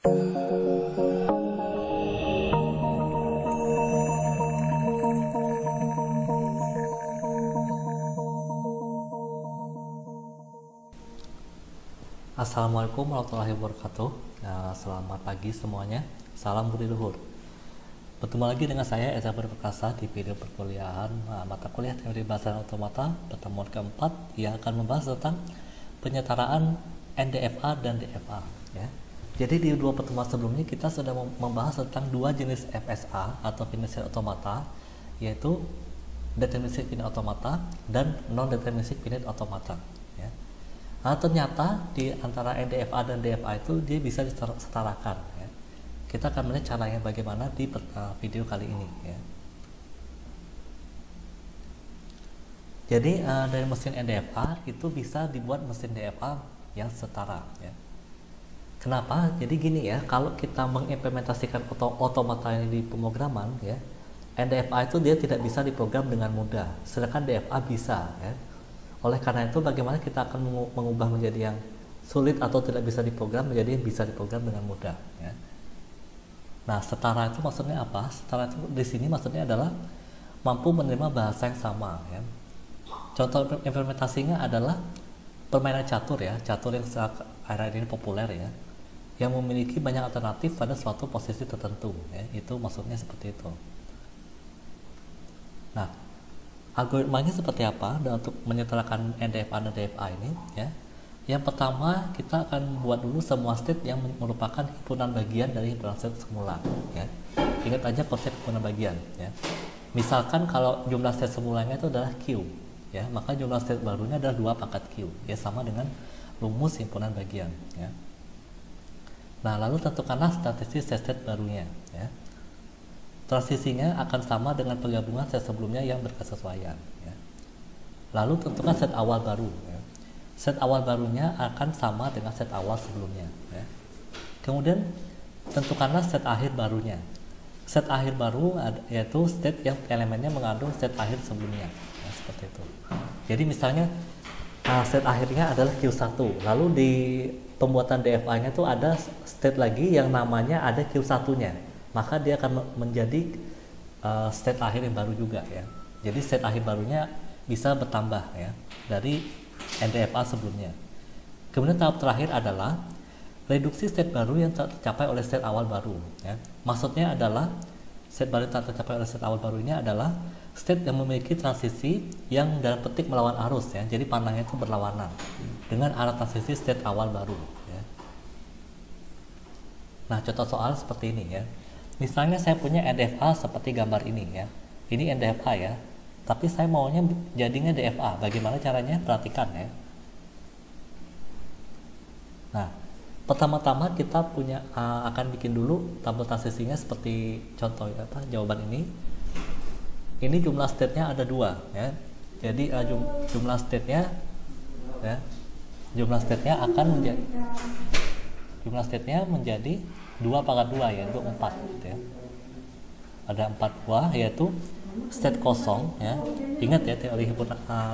Assalamualaikum warahmatullahi wabarakatuh. Selamat pagi semuanya. Salam budi luhur. Bertemu lagi dengan saya Eza Perkasa di video perkuliahan mata kuliah teori bahasa otomata pertemuan keempat yang akan membahas tentang penyetaraan NDFA dan DFA. Ya. Jadi di dua pertemuan sebelumnya kita sudah membahas tentang dua jenis FSA atau finite automata, yaitu deterministic finite automata dan non-deterministic finite automata. Ya. Nah, ternyata di antara NDFA dan DFA itu dia bisa disetarakan. Ya. Kita akan melihat caranya bagaimana di video kali ini. Ya. Jadi dari mesin NDFA itu bisa dibuat mesin DFA yang setara. Ya. Kenapa? Jadi gini ya, kalau kita mengimplementasikan otomata ini di pemrograman, ya, NDFA itu dia tidak bisa diprogram dengan mudah, sedangkan DFA bisa. Ya. Oleh karena itu, bagaimana kita akan mengubah menjadi yang sulit atau tidak bisa diprogram menjadi bisa diprogram dengan mudah. Ya. Nah, setara itu maksudnya apa? Setara itu di sini maksudnya adalah mampu menerima bahasa yang sama. Ya. Contoh implementasinya adalah permainan catur, ya, catur yang akhir-akhir ini populer, ya, yang memiliki banyak alternatif pada suatu posisi tertentu. Ya. Itu maksudnya seperti itu. Nah, algoritmanya seperti apa dan untuk menyetarakan NDFA dan DFA ini? Ya. Yang pertama, kita akan buat dulu semua state yang merupakan himpunan bagian dari himpunan state semula. Ya. Ingat aja konsep himpunan bagian. Ya. Misalkan kalau jumlah state semulanya itu adalah Q, ya, maka jumlah state barunya adalah 2 pangkat Q, ya, sama dengan rumus himpunan bagian. Ya. Nah, lalu tentukanlah statistik state barunya. Ya. Transisinya akan sama dengan penggabungan set sebelumnya yang berkesesuaian. Ya. Lalu tentukan set awal baru. Ya. Set awal barunya akan sama dengan set awal sebelumnya. Ya. Kemudian tentukanlah set akhir barunya. Set akhir baru yaitu state yang elemennya mengandung set akhir sebelumnya. Ya, seperti itu. Jadi misalnya set akhirnya adalah Q1. Lalu di pembuatan DFA-nya tuh ada state lagi yang namanya ada Q1-nya. Maka dia akan menjadi state akhir yang baru juga, ya. Jadi state akhir barunya bisa bertambah, ya, dari NDFA sebelumnya. Kemudian tahap terakhir adalah reduksi state baru yang tercapai oleh state awal baru. Ya. Maksudnya adalah state baru yang tercapai oleh state awal baru ini adalah state yang memiliki transisi yang dalam petik melawan arus, ya. Jadi panahnya itu berlawanan dengan arah transisi state awal baru. Ya. Nah, contoh soal seperti ini, ya. Misalnya saya punya NDFA seperti gambar ini, ya. Ini NDFA, ya. Tapi saya maunya jadinya DFA. Bagaimana caranya? Perhatikan, ya. Nah, pertama-tama kita akan bikin dulu tabel transisinya seperti contoh, ya, jawaban ini. Ini jumlah state-nya ada 2, ya. Jadi jumlah state-nya, ya, jumlah state-nya akan menjadi 2 pangkat 2, yaitu 4, gitu, ya. Ada 4 buah, yaitu state kosong, ya. Ingat, ya,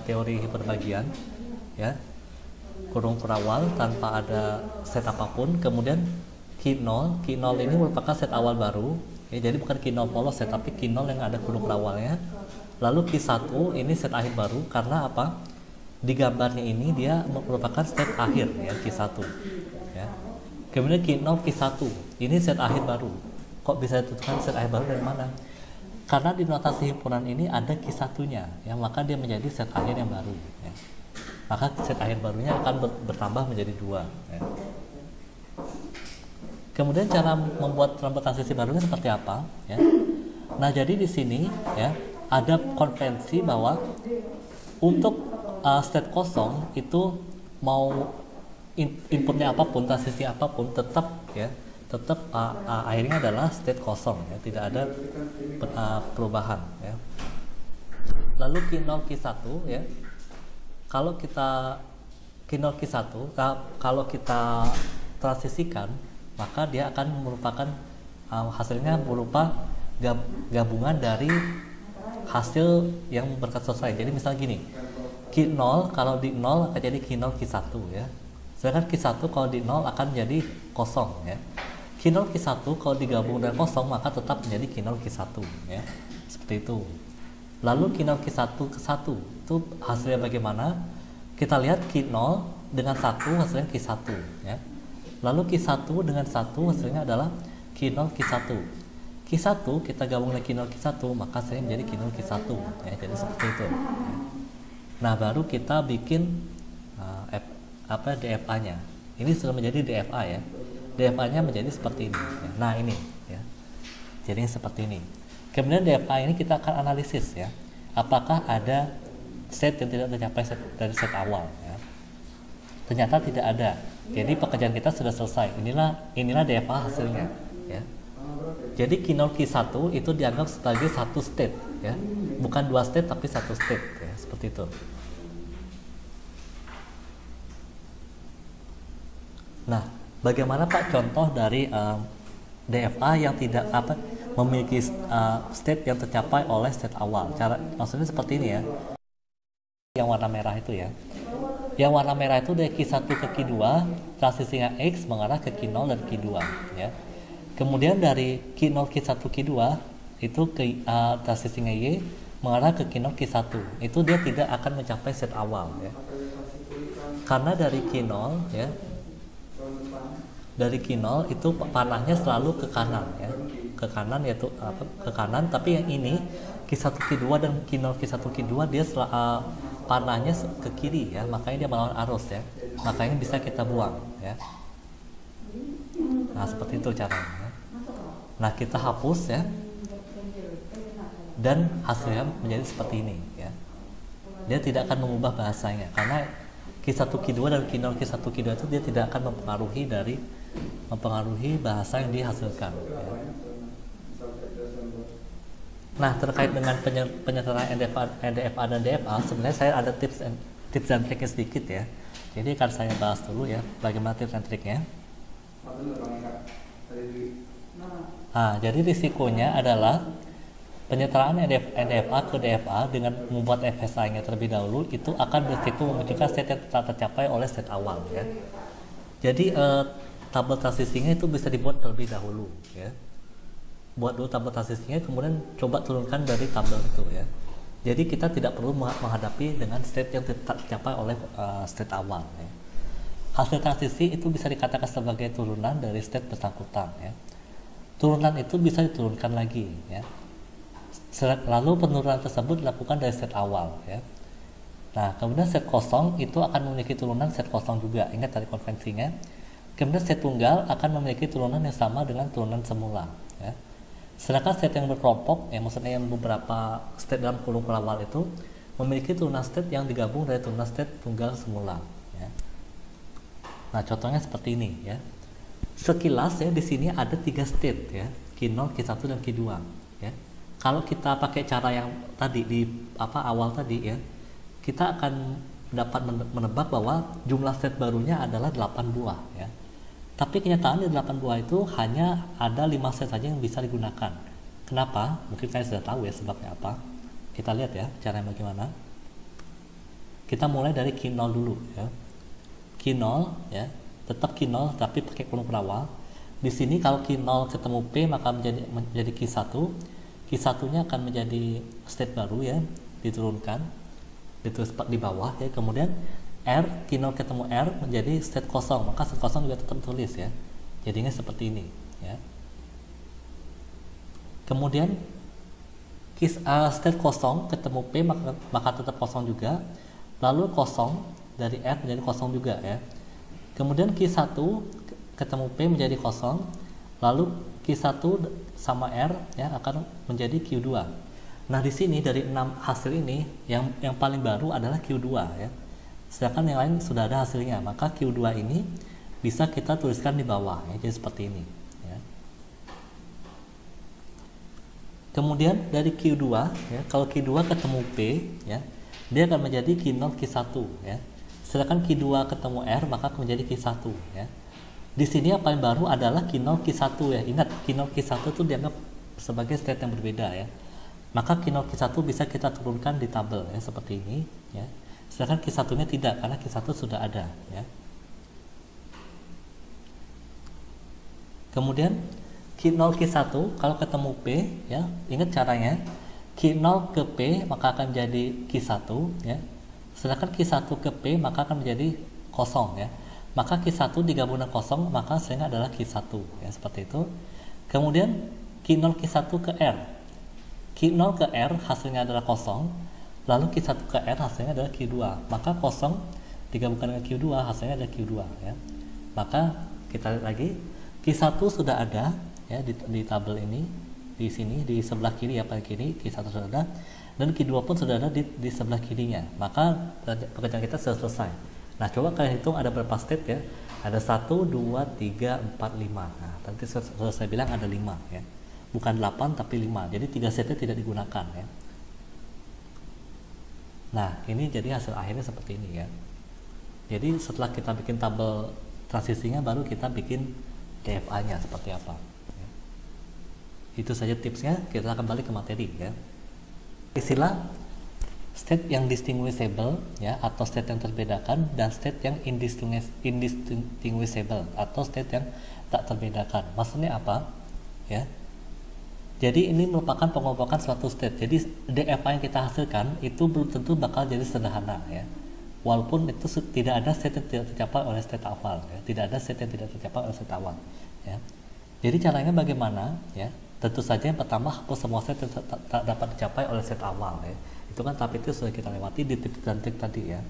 teori hiperbagian, ya, kurung terawal tanpa ada state apapun. Kemudian Q0 ini merupakan state awal baru, ya, jadi bukan Q0 polos, ya, tapi Q0 yang ada kurung terawalnya. Lalu Q1 ini state akhir baru karena apa? Di gambarnya ini dia merupakan state akhir, ya, Q1, ya. Kemudian Q1 ini set akhir baru. Kok bisa ditentukan set akhir baru dari mana? Karena di notasi himpunan ini ada Q1-nya, ya, maka dia menjadi set akhir yang baru. Ya. Maka set akhir barunya akan bertambah menjadi 2. Ya. Kemudian cara membuat rambut transisi barunya seperti apa? Ya. Nah, jadi di sini, ya, ada konvensi bahwa untuk state kosong itu mau inputnya apapun, transisi apapun, tetap, ya, akhirnya adalah state kosong, ya, tidak ada perubahan, ya. Lalu Q0 Q1, ya, kalau kita Q0 Q1 kalau kita transisikan, maka dia akan merupakan hasilnya berupa gabungan dari hasil yang berkesesuaian. Jadi misalnya gini, Q0 kalau di 0 akan jadi Q0 Q1, ya. Sedangkan Q1 kalau di 0 akan jadi kosong, ya. Q0 Q1 kalau digabung dengan kosong maka tetap menjadi Q0 Q1 ya. Seperti itu. Lalu Q0 Q1 ke 1 itu hasilnya bagaimana? Kita lihat Q0 dengan 1 hasilnya Q1 ya. Lalu Q1 dengan 1 hasilnya adalah Q0 Q1. Q1 kita gabung dengan Q0 Q1 maka hasilnya menjadi Q0 Q1 ya. Jadi seperti itu ya. Nah, baru kita bikin DFA-nya. Ini sudah menjadi DFA ya. DFA-nya menjadi seperti ini. Nah, ini ya. Jadinya seperti ini. Kemudian DFA ini kita akan analisis ya. Apakah ada state yang tidak tercapai dari set awal ya. Ternyata tidak ada. Jadi pekerjaan kita sudah selesai. Inilah DFA hasilnya ya. Jadi Q0 Q1 itu dianggap sebagai satu state ya. Bukan dua state tapi satu state ya, seperti itu. Nah, bagaimana Pak contoh dari DFA yang tidak memiliki state yang tercapai oleh state awal? Maksudnya seperti ini ya. Yang warna merah itu ya. Yang warna merah itu dari Q1 ke Q2, transisinya X mengarah ke Q0 dan Q2 ya. Kemudian dari Q0 Q1 Q2 itu ke transisinya Y mengarah ke Q0 Q1. Itu dia tidak akan mencapai state awal ya. Karena dari Q0 ya, dari Q0 itu panahnya selalu ke kanan ya, ke kanan yaitu ke kanan, tapi yang ini Q1 Q2 dan Q0 Q1 Q2 dia panahnya ke kiri ya, makanya dia melawan arus ya, makanya bisa kita buang ya. Nah, seperti itu caranya. Nah, kita hapus ya, dan hasilnya menjadi seperti ini ya. Dia tidak akan mengubah bahasanya karena Q1 Q2 dan Q0 Q1 Q2 itu dia tidak akan mempengaruhi bahasa yang dihasilkan ya. Nah, terkait dengan penyetaraan NDFA dan DFA, sebenarnya saya ada tips dan triknya sedikit ya. Jadi akan saya bahas dulu ya bagaimana tips dan triknya. Nah, jadi risikonya adalah penyetaraan NDFA ke DFA dengan membuat FSI-nya terlebih dahulu itu akan berisiko memunculkan state yang tak tercapai oleh state awal ya. Jadi tabel transisinya itu bisa dibuat terlebih dahulu ya. Buat dulu tabel transisinya, kemudian coba turunkan dari tabel itu ya. Jadi kita tidak perlu menghadapi dengan state yang tidak tercapai oleh state awal ya. Hasil transisi itu bisa dikatakan sebagai turunan dari state bersangkutan ya. Turunan itu bisa diturunkan lagi ya. Lalu penurunan tersebut dilakukan dari state awal ya. Nah, kemudian set kosong itu akan memiliki turunan set kosong juga. Ingat dari konvensinya. Kemudian set tunggal akan memiliki turunan yang sama dengan turunan semula ya. Sedangkan state yang berkelompok, ya maksudnya yang beberapa state dalam kurung awal itu memiliki turunan state yang digabung dari turunan state tunggal semula. Ya. Nah, contohnya seperti ini ya. Sekilas ya di sini ada 3 state ya, Q0, Q1 dan Q2. Ya. Kalau kita pakai cara yang tadi di awal tadi ya, kita akan dapat menebak bahwa jumlah state barunya adalah 8 buah ya. Tapi kenyataan di 8 buah itu hanya ada 5 set saja yang bisa digunakan. Kenapa? Mungkin kalian sudah tahu ya sebabnya apa. Kita lihat ya caranya bagaimana. Kita mulai dari Q0 dulu ya. Q0 ya, tetap Q0 tapi pakai kurung perawal. Di sini kalau Q0 ketemu P maka menjadi Q1. Q1-nya akan menjadi state baru ya, diturunkan. Ditulis di bawah ya. Kemudian R, Q0 ketemu R menjadi state kosong, maka state kosong juga tetap tulis ya. Jadinya seperti ini ya. Kemudian state kosong ketemu P maka tetap kosong juga. Lalu kosong dari R menjadi kosong juga ya. Kemudian Q1 ketemu P menjadi kosong. Lalu Q1 sama R ya akan menjadi Q2. Nah, di sini dari 6 hasil ini yang paling baru adalah Q2 ya. Sedangkan yang lain sudah ada hasilnya, maka Q2 ini bisa kita tuliskan di bawah ya, jadi seperti ini ya. Kemudian dari Q2 ya, kalau Q2 ketemu P ya, dia akan menjadi Q0 Q1 ya. Sedangkan Q2 ketemu R maka akan menjadi Q1 ya. Di sini yang paling baru adalah Q0 Q1 ya. Ingat Q0 Q1 itu dianggap sebagai state yang berbeda ya. Maka Q0 Q1 bisa kita turunkan di tabel ya seperti ini ya. Sedangkan Q1-nya tidak, karena Q1 sudah ada ya. Kemudian Q0 Q1 kalau ketemu P ya, ingat caranya. Q0 ke P maka akan menjadi Q1 ya. Sedangkan Q1 ke P maka akan menjadi kosong ya. Maka Q1 digabung dengan kosong maka hasilnya adalah Q1 ya, seperti itu. Kemudian Q0 Q1 ke R. Q0 ke R hasilnya adalah kosong. Lalu Q1 ke R hasilnya adalah Q2. Maka kosong digabungkan dengan Q2 hasilnya adalah Q2 ya. Maka kita lihat lagi, Q1 sudah ada ya di tabel ini, di sini di sebelah kiri ya, paling kiri Q1 sudah ada, dan Q2 pun sudah ada di sebelah kirinya. Maka pekerjaan kita sudah selesai. Nah, coba kalian hitung ada berapa state ya. Ada 1, 2, 3, 4, 5. Nah, tadi sudah saya bilang ada 5 ya. Bukan 8 tapi 5. Jadi 3 state tidak digunakan ya. Nah, ini jadi hasil akhirnya seperti ini ya. Jadi setelah kita bikin tabel transisinya, baru kita bikin DFA-nya seperti apa ya. Itu saja tipsnya. Kita akan balik ke materi ya. Istilah state yang distinguishable ya, atau state yang terbedakan, dan state yang indistinguishable atau state yang tak terbedakan. Maksudnya apa ya? Jadi ini merupakan pengobatan suatu state. Jadi DFA yang kita hasilkan itu belum tentu bakal jadi sederhana ya. Walaupun itu tidak ada state yang tidak tercapai oleh state awal ya. Tidak ada state yang tidak tercapai oleh state awal ya. Jadi caranya bagaimana ya? Tentu saja yang pertama, hapus semua state yang tak dapat dicapai oleh state awal ya. Itu kan tahap itu sudah kita lewati di tips dan trik tadi ya.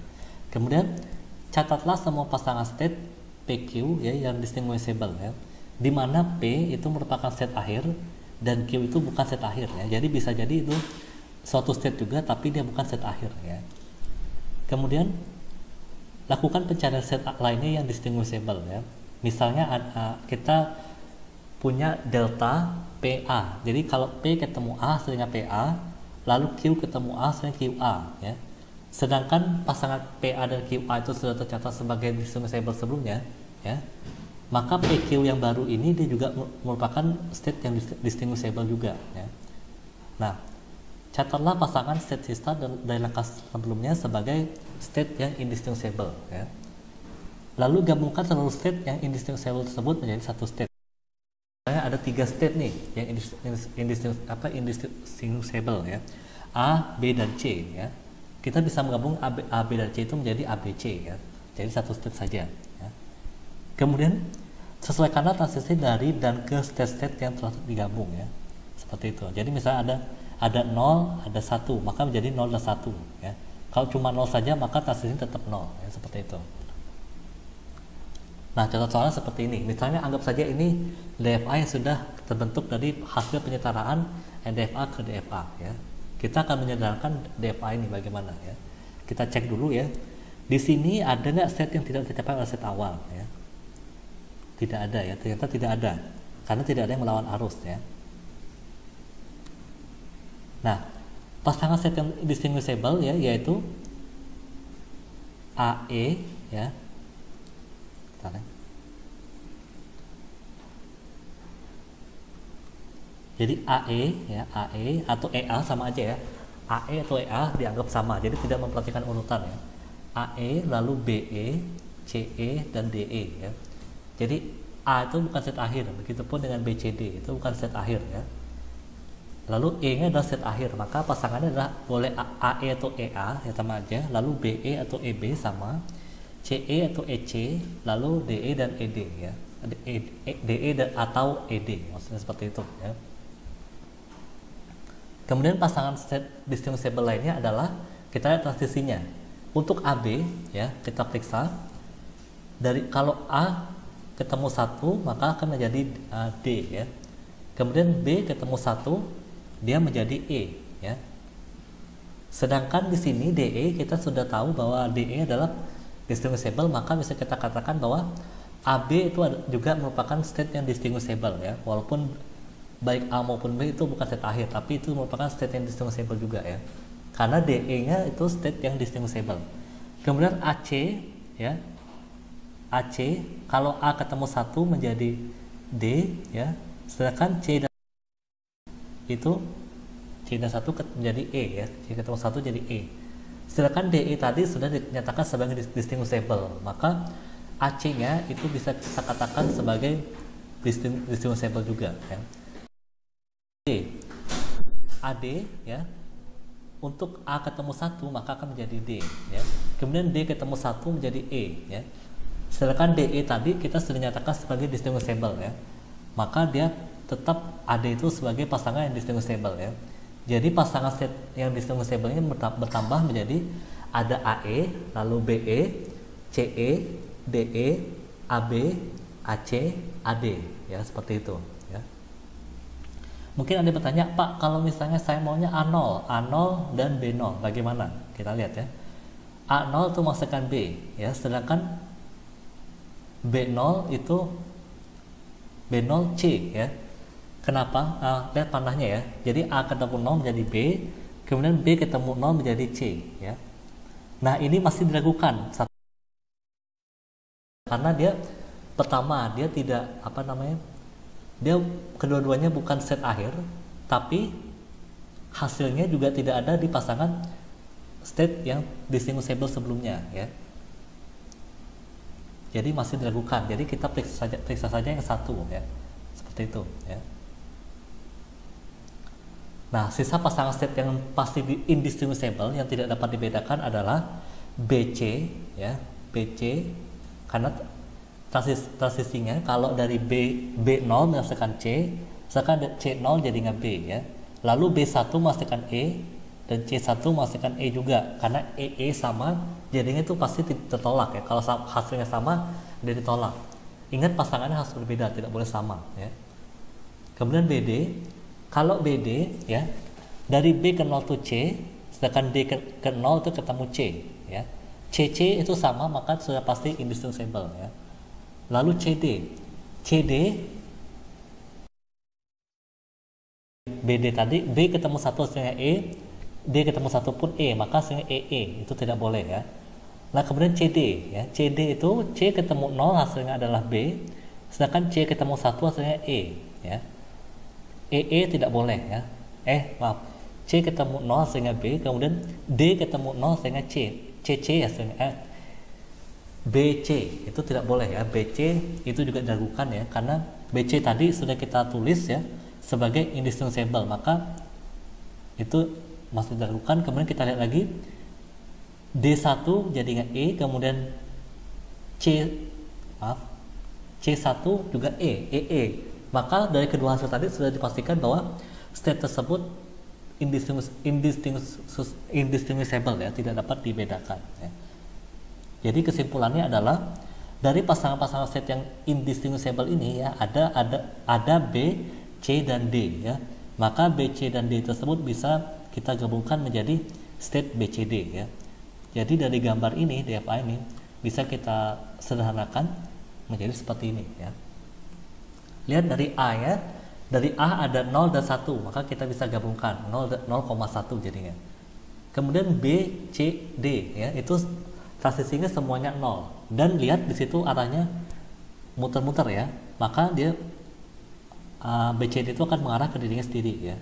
Kemudian catatlah semua pasangan state PQ ya yang distinguishable ya. Di mana P itu merupakan state akhir dan Q itu bukan state akhir ya. Jadi bisa jadi itu suatu state juga tapi dia bukan state akhir ya. Kemudian lakukan pencarian state lainnya yang distinguishable ya. Misalnya kita punya delta PA. Jadi kalau P ketemu A hasilnya PA, lalu Q ketemu A hasilnya QA ya. Sedangkan pasangan PA dan QA itu sudah tercatat sebagai distinguishable sebelumnya ya. Maka PQ yang baru ini dia juga merupakan state yang distinguishable juga ya. Nah, catatlah pasangan state sista dari langkah sebelumnya sebagai state yang indistinguishable ya. Lalu gabungkan seluruh state yang indistinguishable tersebut menjadi satu state. Ada 3 state nih yang indistinguishable ya, A, B, dan C ya. Kita bisa menggabung A, B, dan C itu menjadi ABC ya. Jadi satu state saja ya. Kemudian sesuaikanlah transisi dari dan ke state-state yang telah digabung ya. Seperti itu. Jadi misalnya ada 0, ada 1, maka menjadi 0 dan 1 ya. Kalau cuma 0 saja maka transisi tetap 0 ya, seperti itu. Nah, contoh soalnya seperti ini. Misalnya anggap saja ini DFA yang sudah terbentuk dari hasil penyetaraan NDFA ke DFA ya. Kita akan menyedarkan DFA ini bagaimana ya. Kita cek dulu ya. Di sini ada nggak set yang tidak tercapai oleh set awal ya? Tidak ada ya. Ternyata tidak ada. Karena tidak ada yang melawan arus ya. Nah, pasangan set yang distinguishable ya, yaitu AE ya. Jadi AE ya, AE atau EA sama aja ya. AE atau EA dianggap sama, jadi tidak memperhatikan urutan ya. AE lalu BE, CE dan DE ya. Jadi A itu bukan set akhir, begitupun dengan BCD itu bukan set akhir ya. Lalu E-nya adalah set akhir, maka pasangannya adalah boleh AE atau EA ya, sama aja. Lalu BE atau EB sama, CE atau EC, lalu DE dan ED ya. DE dan atau ED, maksudnya seperti itu ya. Kemudian pasangan set distinguishable lainnya adalah kita lihat transisinya. Untuk AB ya, kita periksa dari kalau A ketemu 1 maka akan menjadi D ya. Kemudian B ketemu 1 dia menjadi E ya. Sedangkan di sini DE kita sudah tahu bahwa DE adalah distinguishable, maka bisa kita katakan bahwa AB itu juga merupakan state yang distinguishable ya. Walaupun baik A maupun B itu bukan state akhir, tapi itu merupakan state yang distinguishable juga ya. Karena DE-nya itu state yang distinguishable. Kemudian AC ya. AC kalau A ketemu 1 menjadi D ya. Sedangkan C dan itu C dan 1 menjadi E ya. C ketemu 1 jadi E. Sedangkan DE tadi sudah dinyatakan sebagai distinguishable, maka AC-nya itu bisa kita katakan sebagai distinguishable juga ya. AD ya, untuk A ketemu 1 maka akan menjadi D ya. Kemudian D ketemu 1 menjadi E ya. Sedangkan DE tadi kita sudah nyatakan sebagai distinguishable ya. Maka dia tetap AD itu sebagai pasangan yang distinguishable ya. Jadi pasangan set yang distinguishable ini bertambah menjadi ada AE, lalu BE, CE, DE, AB, AC, AD ya, seperti itu ya. Mungkin ada bertanya, Pak, kalau misalnya saya maunya A0, A0 dan B0 bagaimana? Kita lihat ya. A0 itu masukkan B ya, sedangkan B0 itu B0C ya. Kenapa? Lihat panahnya ya. Jadi A ketemu 0 menjadi B, kemudian B ketemu 0 menjadi C ya. Nah, ini masih diragukan karena dia pertama dia tidak dia kedua-duanya bukan set akhir, tapi hasilnya juga tidak ada di pasangan state yang distinguishable sebelumnya ya. Jadi masih diragukan. Jadi kita periksa saja yang satu ya. Seperti itu ya. Nah, sisa pasangan state yang pasti indistinguishable yang tidak dapat dibedakan adalah BC ya, BC karena transisinya kalau dari B0 menghasilkan C, misalkan C0 jadinya B ya. Lalu B1 menghasilkan E dan C1 menghasilkan E juga, karena EE sama jadinya itu pasti tertolak ya. Kalau hasilnya sama dia ditolak. Ingat pasangannya harus berbeda, tidak boleh sama ya. Kemudian BD, kalau BD ya dari B ke 0 itu C, sedangkan D ke 0 itu ketemu C ya. CC itu sama, maka sudah pasti indistinguishable ya. Lalu CD BD tadi B ketemu 1 hasilnya E, D ketemu 1 pun E, maka hasilnya EE, itu tidak boleh ya. Nah, kemudian CD ya, CD itu C ketemu 0 hasilnya adalah B, sedangkan C ketemu 1 hasilnya E ya. EE tidak boleh ya. C ketemu 0 hasilnya B, kemudian D ketemu 0 hasilnya C, CC hasilnya BC, itu tidak boleh ya. BC itu juga diragukan ya, karena BC tadi sudah kita tulis ya sebagai indistinguishable, maka itu masih diragukan. Kemudian kita lihat lagi D1 jadinya E, kemudian C1 juga EE. Maka dari kedua hasil tadi sudah dipastikan bahwa state tersebut indistinguishable ya, tidak dapat dibedakan ya. Jadi kesimpulannya adalah dari pasangan-pasangan state yang indistinguishable ini ya, ada B, C dan D ya. Maka B, C dan D tersebut bisa kita gabungkan menjadi state BCD ya. Jadi dari gambar ini, DFA ini bisa kita sederhanakan menjadi seperti ini ya. Lihat dari A ya. Dari A ada 0 dan 1, maka kita bisa gabungkan 0,1 jadinya. Kemudian B, C, D ya, itu transisinya semuanya 0. Dan lihat di situ arahnya muter-muter ya. Maka dia BCD itu akan mengarah ke dirinya sendiri ya.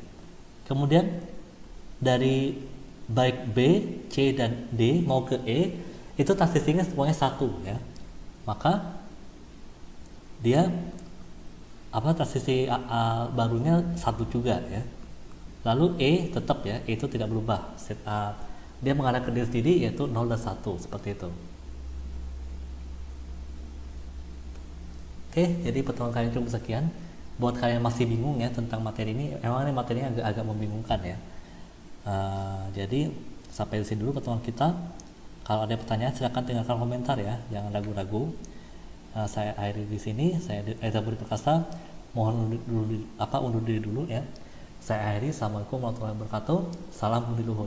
Kemudian dari baik B, C dan D mau ke E, itu transisinya semuanya 1 ya. Maka dia transisi barunya 1 juga ya. Lalu E tetap ya, E itu tidak berubah. Dia mengarah ke diri sendiri yaitu 0 dan 1 seperti itu. Oke, jadi pertemuan kali ini cukup sekian. Buat kalian yang masih bingung ya tentang materi ini, emang ini materinya agak membingungkan ya. Jadi sampai di sini dulu pertemuan kita. Kalau ada pertanyaan silakan tinggalkan komentar ya, jangan ragu-ragu. Saya akhiri di sini. Saya Eza Budi Perkasa, mohon undur diri dulu ya. Saya akhiri. Assalamualaikum warahmatullahi wabarakatuh. Salam budi luhur.